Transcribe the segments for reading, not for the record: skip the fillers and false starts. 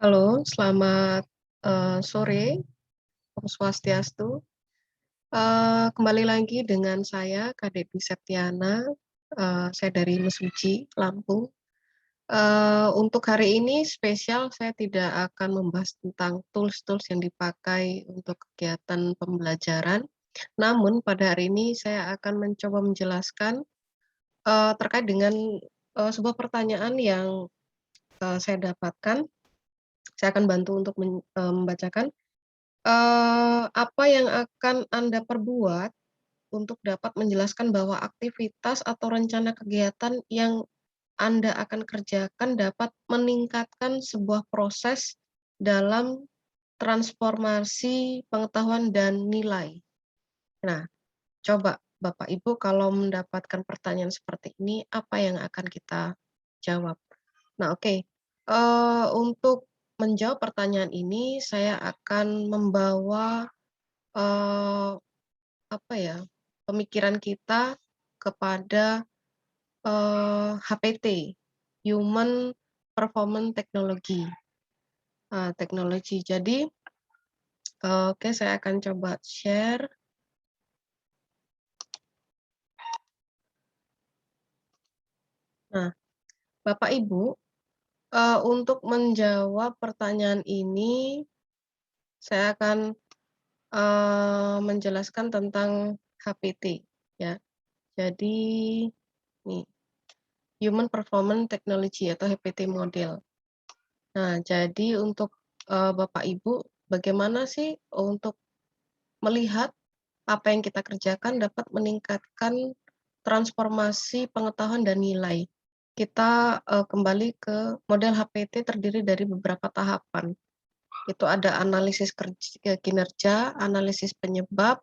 Halo, selamat, sore, Om Swastiastu. Kembali lagi dengan saya, Kak Devi Septiana, saya dari Mesuji, Lampung. Untuk hari ini spesial saya tidak akan membahas tentang tools-tools yang dipakai untuk kegiatan pembelajaran, namun pada hari ini saya akan mencoba menjelaskan, terkait dengan, sebuah pertanyaan yang, saya dapatkan. Saya akan bantu untuk membacakan. Apa yang akan Anda perbuat untuk dapat menjelaskan bahwa aktivitas atau rencana kegiatan yang Anda akan kerjakan dapat meningkatkan sebuah proses dalam transformasi pengetahuan dan nilai? Nah, coba Bapak Ibu kalau mendapatkan pertanyaan seperti ini, apa yang akan kita jawab? Nah, oke, untuk menjawab pertanyaan ini saya akan membawa apa ya, pemikiran kita kepada, HPT, Human Performance Technology, teknologi. Jadi, oke saya akan coba share. Nah, Bapak Ibu, untuk menjawab pertanyaan ini, saya akan, menjelaskan tentang HPT, ya. Jadi, nih, Human Performance Technology atau HPT model. Nah, jadi untuk, Bapak Ibu, bagaimana sih untuk melihat apa yang kita kerjakan dapat meningkatkan transformasi pengetahuan dan nilai? Kita, kembali ke model HPT terdiri dari beberapa tahapan. Itu ada analisis kinerja, analisis penyebab,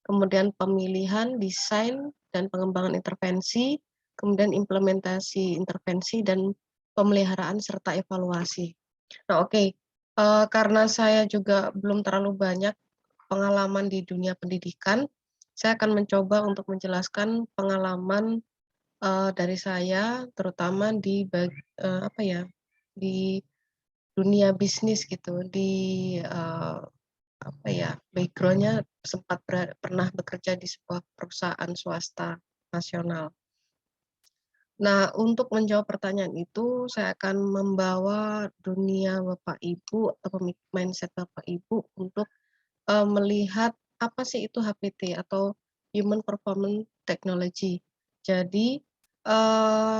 kemudian pemilihan, desain, dan pengembangan intervensi, kemudian implementasi intervensi, dan pemeliharaan serta evaluasi. Nah, oke, karena saya juga belum terlalu banyak pengalaman di dunia pendidikan, saya akan mencoba untuk menjelaskan pengalaman, dari saya terutama apa ya, di dunia bisnis gitu, apa ya, background-nya sempat pernah bekerja di sebuah perusahaan swasta nasional. Nah, untuk menjawab pertanyaan itu, saya akan membawa dunia Bapak Ibu atau mindset Bapak Ibu untuk, melihat apa sih itu HPT atau Human Performance Technology. Jadi,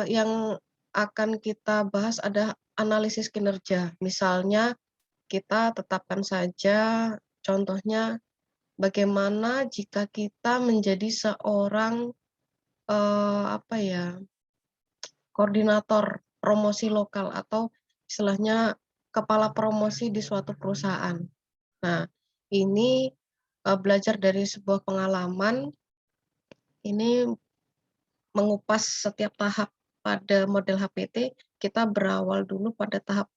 yang akan kita bahas ada analisis kinerja. Misalnya kita tetapkan saja contohnya bagaimana jika kita menjadi seorang, apa ya, koordinator promosi lokal atau istilahnya kepala promosi di suatu perusahaan. Nah, ini, belajar dari sebuah pengalaman, ini mengupas setiap tahap pada model HPT, kita berawal dulu pada tahap,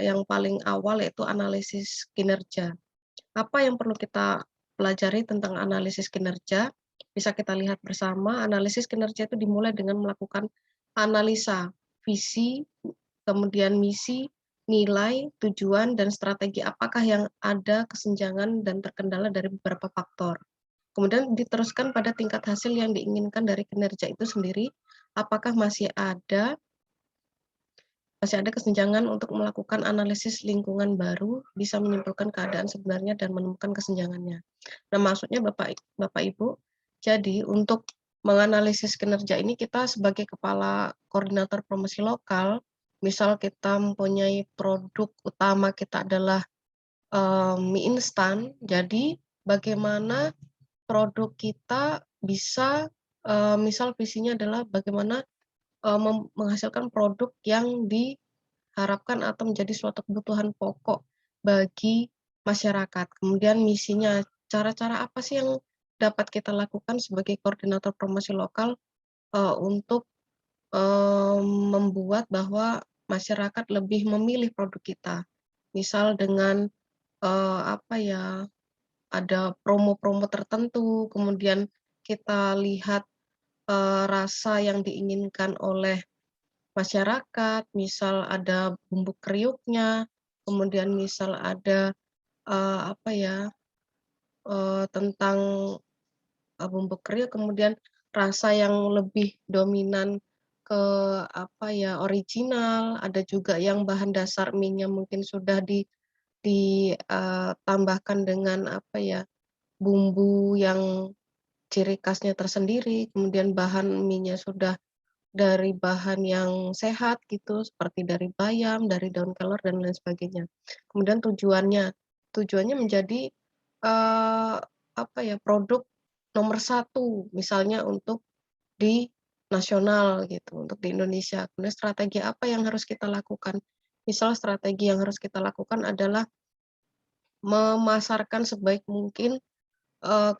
yang paling awal yaitu analisis kinerja. Apa yang perlu kita pelajari tentang analisis kinerja? Bisa kita lihat bersama, analisis kinerja itu dimulai dengan melakukan analisa visi, kemudian misi, nilai, tujuan, dan strategi apakah yang ada kesenjangan dan terkendala dari beberapa faktor. Kemudian diteruskan pada tingkat hasil yang diinginkan dari kinerja itu sendiri, apakah masih ada kesenjangan untuk melakukan analisis lingkungan baru, bisa menyimpulkan keadaan sebenarnya dan menemukan kesenjangannya. Nah, maksudnya Bapak Ibu, jadi untuk menganalisis kinerja ini kita sebagai kepala koordinator promosi lokal, misal kita mempunyai produk utama kita adalah, mie instan, jadi bagaimana produk kita bisa, misal visinya adalah bagaimana, menghasilkan produk yang diharapkan atau menjadi suatu kebutuhan pokok bagi masyarakat. Kemudian misinya, cara-cara apa sih yang dapat kita lakukan sebagai koordinator promosi lokal, untuk, membuat bahwa masyarakat lebih memilih produk kita. Misal dengan, apa ya, ada promo-promo tertentu, kemudian kita lihat, rasa yang diinginkan oleh masyarakat, misal ada bumbu kriuknya, kemudian misal ada, apa ya, tentang, bumbu kriuk, kemudian rasa yang lebih dominan ke, apa ya, original, ada juga yang bahan dasar mie-nya mungkin sudah tambahkan dengan, apa ya, bumbu yang ciri khasnya tersendiri, kemudian bahan mie-nya sudah dari bahan yang sehat gitu, seperti dari bayam, dari daun kelor, dan lain sebagainya. Kemudian tujuannya menjadi, apa ya, produk nomor satu, misalnya untuk di nasional gitu, untuk di Indonesia. Kemudian strategi apa yang harus kita lakukan? Misal strategi yang harus kita lakukan adalah memasarkan sebaik mungkin,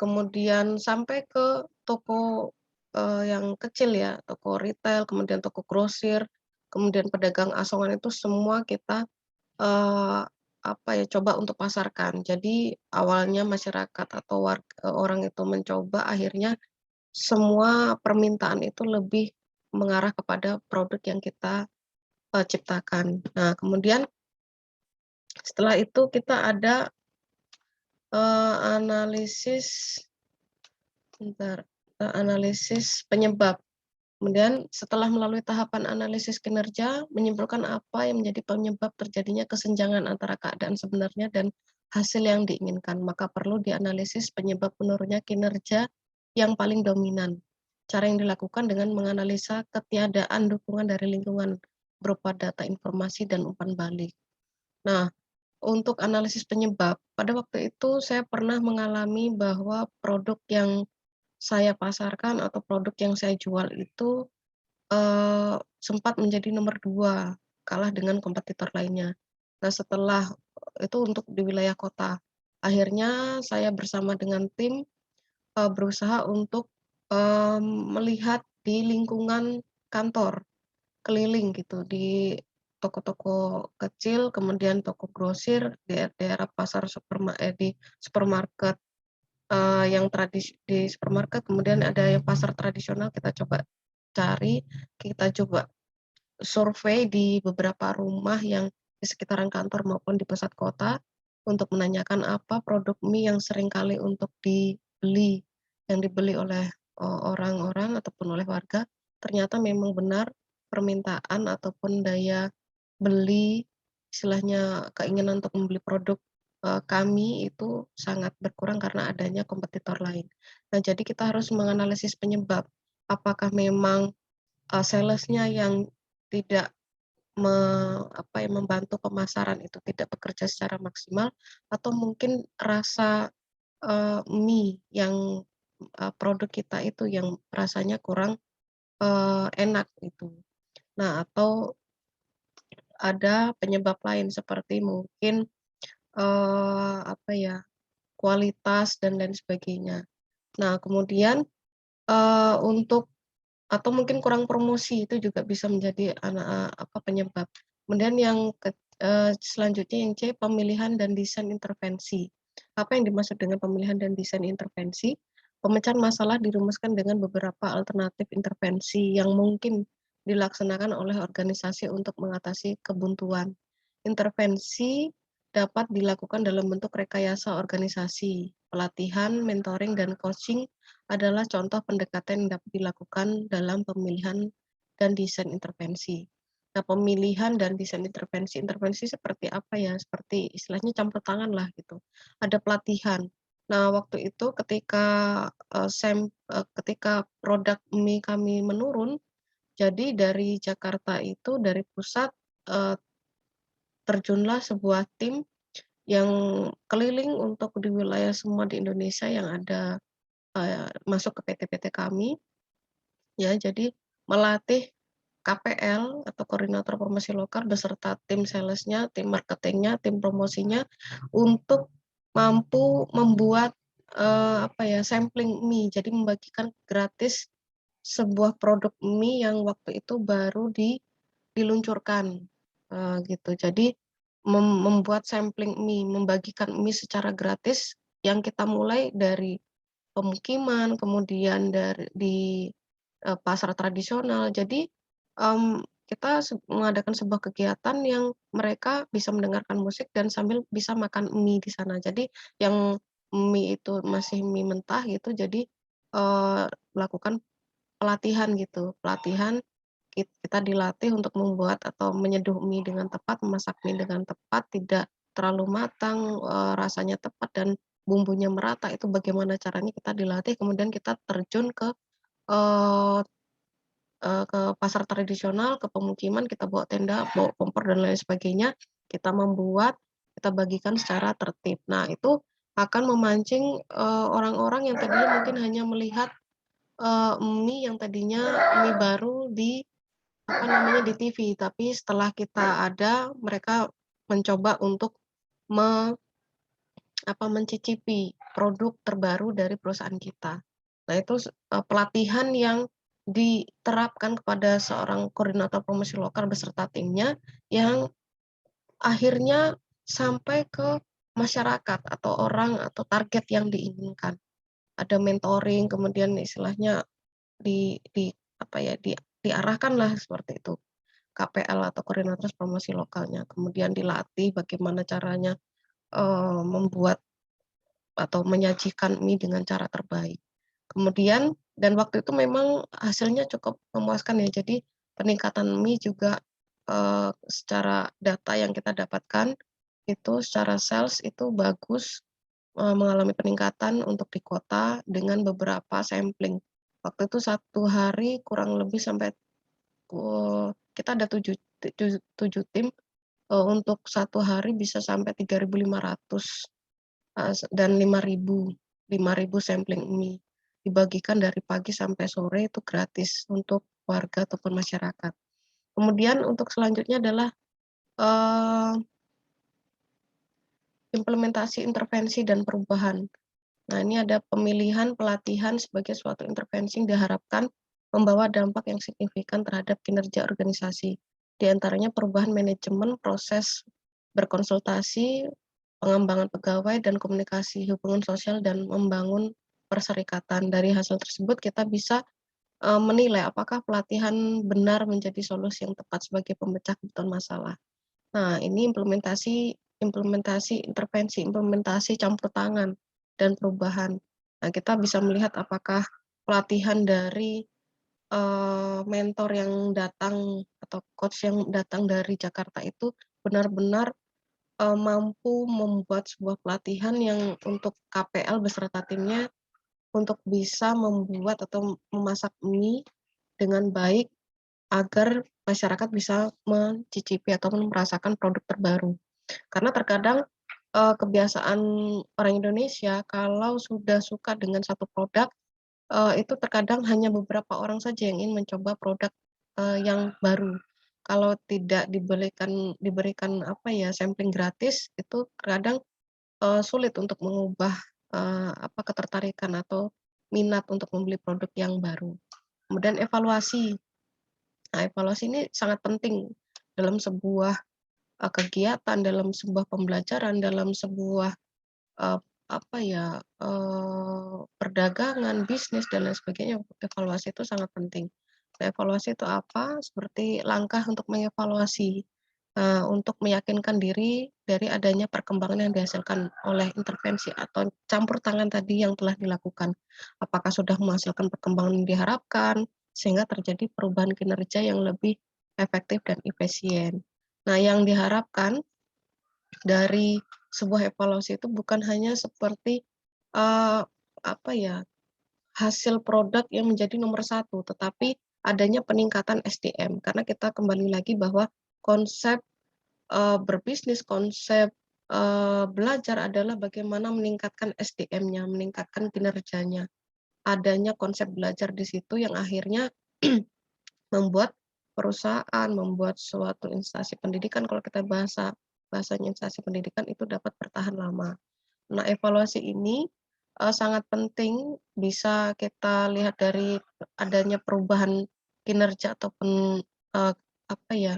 kemudian sampai ke toko, yang kecil ya, toko retail, kemudian toko grosir, kemudian pedagang asongan itu semua kita, apa ya, coba untuk pasarkan. Jadi awalnya masyarakat atau orang itu mencoba, akhirnya semua permintaan itu lebih mengarah kepada produk yang kita, ciptakan. Nah, kemudian setelah itu kita ada, analisis bentar, analisis penyebab. Kemudian setelah melalui tahapan analisis kinerja, menyimpulkan apa yang menjadi penyebab terjadinya kesenjangan antara keadaan sebenarnya dan hasil yang diinginkan. Maka perlu dianalisis penyebab menurunnya kinerja yang paling dominan. Cara yang dilakukan dengan menganalisa ketiadaan dukungan dari lingkungan berupa data informasi dan umpan balik. Nah, untuk analisis penyebab, pada waktu itu saya pernah mengalami bahwa produk yang saya pasarkan atau produk yang saya jual itu, sempat menjadi nomor 2, kalah dengan kompetitor lainnya. Nah, setelah itu untuk di wilayah kota. Akhirnya saya bersama dengan tim, berusaha untuk, melihat di lingkungan kantor, keliling gitu, di toko-toko kecil, kemudian toko grosir, di daerah pasar di supermarket, yang di supermarket, kemudian ada yang pasar tradisional, kita coba cari, kita coba survei di beberapa rumah yang di sekitaran kantor maupun di pusat kota, untuk menanyakan apa produk mie yang seringkali untuk dibeli, yang dibeli oleh, orang-orang ataupun oleh warga. Ternyata memang benar permintaan ataupun daya beli, istilahnya keinginan untuk membeli produk, kami itu sangat berkurang karena adanya kompetitor lain. Nah, jadi kita harus menganalisis penyebab, apakah memang, sales-nya yang tidak me apa ya, membantu pemasaran itu tidak bekerja secara maksimal, atau mungkin rasa, mie yang, produk kita itu yang rasanya kurang, enak gitu. Nah, atau ada penyebab lain seperti mungkin, apa ya, kualitas dan lain sebagainya. Nah, kemudian, untuk atau mungkin kurang promosi, itu juga bisa menjadi apa, penyebab. Kemudian yang selanjutnya yang C, pemilihan dan desain intervensi. Apa yang dimaksud dengan pemilihan dan desain intervensi? Pemecahan masalah dirumuskan dengan beberapa alternatif intervensi yang mungkin dilaksanakan oleh organisasi untuk mengatasi kebuntuan. Intervensi dapat dilakukan dalam bentuk rekayasa organisasi, pelatihan, mentoring, dan coaching adalah contoh pendekatan yang dapat dilakukan dalam pemilihan dan desain intervensi. Nah, pemilihan dan desain intervensi seperti apa ya? Seperti istilahnya campur tangan lah gitu. Ada pelatihan. Nah, waktu itu ketika, ketika produk mie kami menurun, jadi dari Jakarta itu, dari pusat, eee, terjunlah sebuah tim yang keliling untuk di wilayah semua di Indonesia yang ada, masuk ke PT-PT kami, ya. Jadi melatih KPL atau koordinator promosi lokal beserta tim sales-nya, tim marketing-nya, tim promosinya untuk mampu membuat, apa ya, sampling mie. Jadi membagikan gratis sebuah produk mie yang waktu itu baru diluncurkan, gitu. Jadi membuat sampling mie, membagikan mie secara gratis yang kita mulai dari pemukiman, kemudian dari pasar tradisional. Jadi, kita mengadakan sebuah kegiatan yang mereka bisa mendengarkan musik dan sambil bisa makan mie di sana. Jadi yang mie itu masih mie mentah gitu, jadi, melakukan pelatihan gitu, pelatihan kita dilatih untuk membuat atau menyeduh mie dengan tepat, memasak mie dengan tepat, tidak terlalu matang, rasanya tepat dan bumbunya merata, itu bagaimana caranya kita dilatih, kemudian kita terjun eee ke pasar tradisional, ke pemukiman, kita bawa tenda, bawa kompor dan lain sebagainya, kita membuat, kita bagikan secara tertib. Nah, itu akan memancing, orang-orang yang tadinya mungkin hanya melihat, mie yang tadinya mie baru di, apa namanya, di TV, tapi setelah kita ada, mereka mencoba untuk me mencicipi produk terbaru dari perusahaan kita. Nah itu pelatihan yang diterapkan kepada seorang koordinator promosi lokal beserta timnya, yang akhirnya sampai ke masyarakat atau orang atau target yang diinginkan. Ada mentoring, kemudian istilahnya di apa ya, diarahkanlah seperti itu, KPL atau koordinator promosi lokalnya. Kemudian dilatih bagaimana caranya, membuat atau menyajikan mie dengan cara terbaik. Kemudian dan waktu itu memang hasilnya cukup memuaskan ya, jadi peningkatan mie juga, secara data yang kita dapatkan, itu secara sales itu bagus, mengalami peningkatan untuk di kota dengan beberapa sampling. Waktu itu 1 hari kurang lebih sampai, kita ada 7 tim, untuk 1 hari bisa sampai 3.500. Dan 5.000 sampling mie, dibagikan dari pagi sampai sore itu gratis untuk warga ataupun masyarakat. Kemudian untuk selanjutnya adalah, eee, implementasi intervensi dan perubahan. Nah, ini ada pemilihan pelatihan sebagai suatu intervensi yang diharapkan membawa dampak yang signifikan terhadap kinerja organisasi. Di antaranya perubahan manajemen, proses berkonsultasi, pengembangan pegawai, dan komunikasi hubungan sosial dan membangun perserikatan. Dari hasil tersebut kita bisa, menilai apakah pelatihan benar menjadi solusi yang tepat sebagai pemecah kebutuhan masalah. Nah, ini implementasi implementasi intervensi, implementasi campur tangan dan perubahan. Nah, kita bisa melihat apakah pelatihan dari, mentor yang datang atau coach yang datang dari Jakarta itu benar-benar, mampu membuat sebuah pelatihan yang untuk KPL beserta timnya untuk bisa membuat atau memasak mie dengan baik agar masyarakat bisa mencicipi ataupun merasakan produk terbaru. Karena terkadang, kebiasaan orang Indonesia kalau sudah suka dengan satu produk, itu terkadang hanya beberapa orang saja yang ingin mencoba produk, yang baru. Kalau tidak diberikan apa ya, sampling gratis, itu terkadang, sulit untuk mengubah, ketertarikan atau minat untuk membeli produk yang baru. Kemudian evaluasi. Nah, evaluasi ini sangat penting dalam sebuah, kegiatan, dalam sebuah pembelajaran, dalam sebuah, eee, perdagangan, bisnis, dan lain sebagainya, evaluasi itu sangat penting. Nah, evaluasi itu apa? Seperti langkah untuk mengevaluasi, untuk meyakinkan diri dari adanya perkembangan yang dihasilkan oleh intervensi atau campur tangan tadi yang telah dilakukan. Apakah sudah menghasilkan perkembangan yang diharapkan, sehingga terjadi perubahan kinerja yang lebih efektif dan efisien. Nah, yang diharapkan dari sebuah evaluasi itu bukan hanya seperti, eee, apa ya, hasil produk yang menjadi nomor satu, tetapi adanya peningkatan SDM. Karena kita kembali lagi bahwa konsep, berbisnis, konsep, belajar adalah bagaimana meningkatkan SDM-nya, meningkatkan kinerjanya. Adanya konsep belajar di situ yang akhirnya membuat perusahaan, membuat suatu instansi pendidikan, kalau kita bahasanya instansi pendidikan itu dapat bertahan lama. Nah, evaluasi ini, sangat penting bisa kita lihat dari adanya perubahan kinerja ataupun,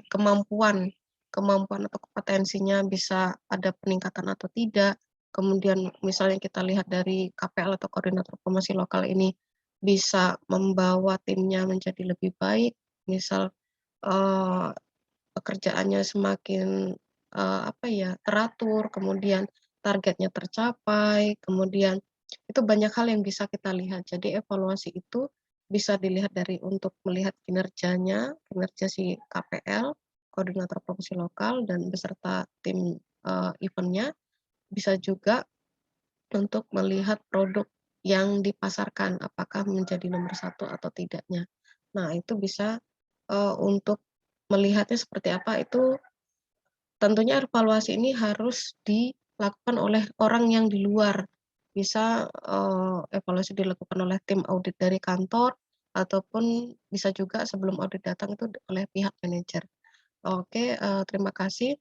kemampuan kemampuan atau kompetensinya bisa ada peningkatan atau tidak. Kemudian misalnya kita lihat dari KPL atau koordinator promosi lokal ini bisa membawa timnya menjadi lebih baik, misal eee, pekerjaannya semakin, apa ya, teratur, kemudian targetnya tercapai, kemudian itu banyak hal yang bisa kita lihat. Jadi evaluasi itu bisa dilihat dari untuk melihat kinerjanya, kinerja si KPL, koordinator provinsi lokal dan beserta tim, event-nya, bisa juga untuk melihat produk yang dipasarkan, apakah menjadi nomor satu atau tidaknya. Nah, itu bisa, untuk melihatnya seperti apa, itu tentunya evaluasi ini harus dilakukan oleh orang yang di luar. Bisa, evaluasi dilakukan oleh tim audit dari kantor, ataupun bisa juga sebelum audit datang itu oleh pihak manajer. Oke, terima kasih.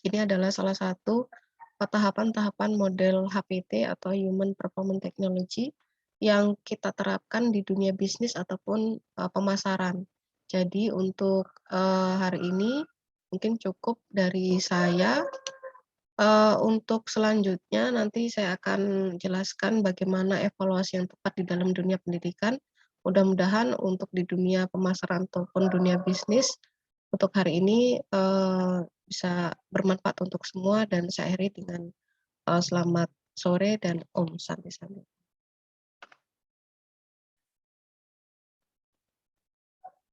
Ini adalah salah satu, tahapan-tahapan model HPT atau Human Performance Technology yang kita terapkan di dunia bisnis ataupun, pemasaran. Jadi untuk, hari ini mungkin cukup dari saya, untuk selanjutnya nanti saya akan jelaskan bagaimana evaluasi yang tepat di dalam dunia pendidikan. Mudah-mudahan untuk di dunia pemasaran ataupun dunia bisnis, untuk hari ini, bisa bermanfaat untuk semua dan saya akhiri dengan, selamat sore dan Om Santi Santi.